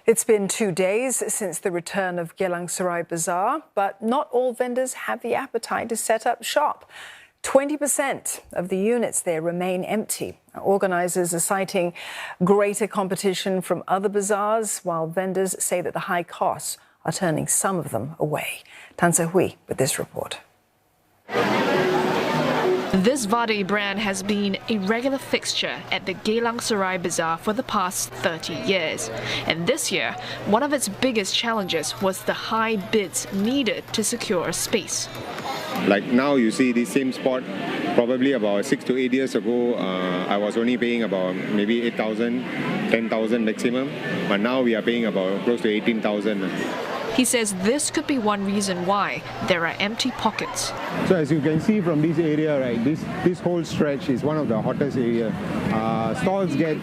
It's been 2 days since the return of Geylang Serai Bazaar, but not all vendors have the appetite to set up shop. 20% of the units there remain empty. Organisers are citing greater competition from other bazaars, while vendors say that the high costs are turning some of them away. Tan Se-hui with this report. This Vadi brand has been a regular fixture at the Geylang Serai Bazaar for the past 30 years. And this year, one of its biggest challenges was the high bids needed to secure a space. Like now you see the same spot, probably about 6 to 8 years ago, I was only paying about maybe 8,000, 10,000 maximum. But now we are paying about close to 18,000. He says this could be one reason why there are empty pockets. So as you can see from this area, right, this whole stretch is one of the hottest area. Stalls get...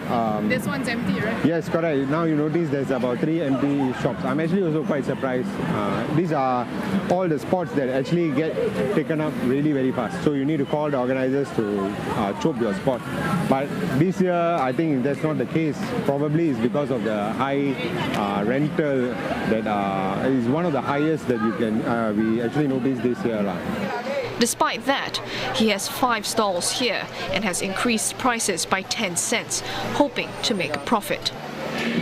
This one's empty, right? Yes, correct. Now you notice there's about 3 empty shops. I'm actually also quite surprised. These are all the spots that actually get taken up really very fast. So you need to call the organizers to chope your spot. But this year, I think that's not the case. Probably it's because of the high rental that is one of the highest that you can we actually noticed this year. Despite that, he has 5 stalls here and has increased prices by 10 cents, hoping to make a profit.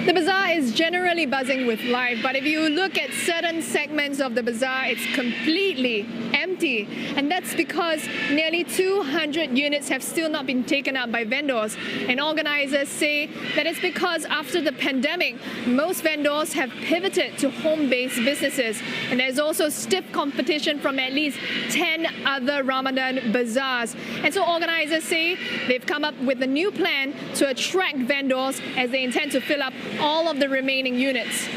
The bazaar is generally buzzing with life, but if you look at certain segments of the bazaar, it's completely empty. And that's because nearly 200 units have still not been taken up by vendors. And organizers say that it's because after the pandemic, most vendors have pivoted to home-based businesses. And there's also stiff competition from at least 10 other Ramadan bazaars. And so organizers say they've come up with a new plan to attract vendors as they intend to fill up all of the remaining units.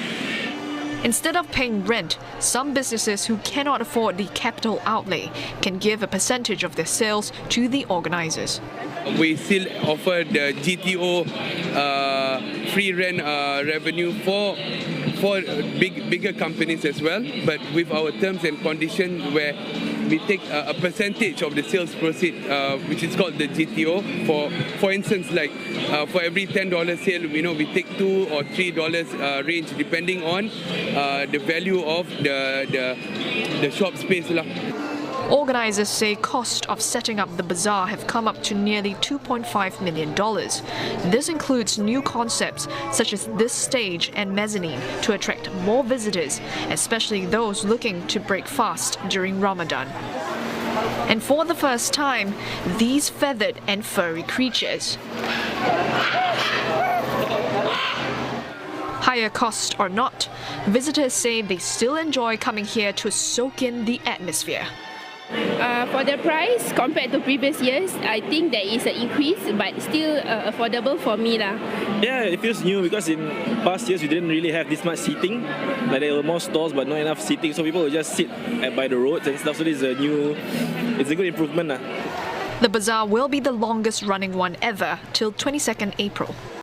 Instead of paying rent, some businesses who cannot afford the capital outlay can give a percentage of their sales to the organizers. We still offer the GTO free rent revenue for bigger companies as well, but with our terms and conditions where we take a percentage of the sales proceed, which is called the GTO. For instance, like for every $10 sale, we take $2 or $3 range, depending on the value of the shop space. Organisers say cost of setting up the bazaar have come up to nearly $2.5 million. This includes new concepts such as this stage and mezzanine to attract more visitors, especially those looking to break fast during Ramadan. And for the first time, these feathered and furry creatures. Higher cost or not, visitors say they still enjoy coming here to soak in the atmosphere. For the price, compared to previous years, I think there is an increase, but still affordable for me. Yeah, it feels new because in past years we didn't really have this much seating. Like there were more stalls but not enough seating, so people would just sit by the roads and stuff. So this is it's a good improvement. The bazaar will be the longest running one ever till 22nd April.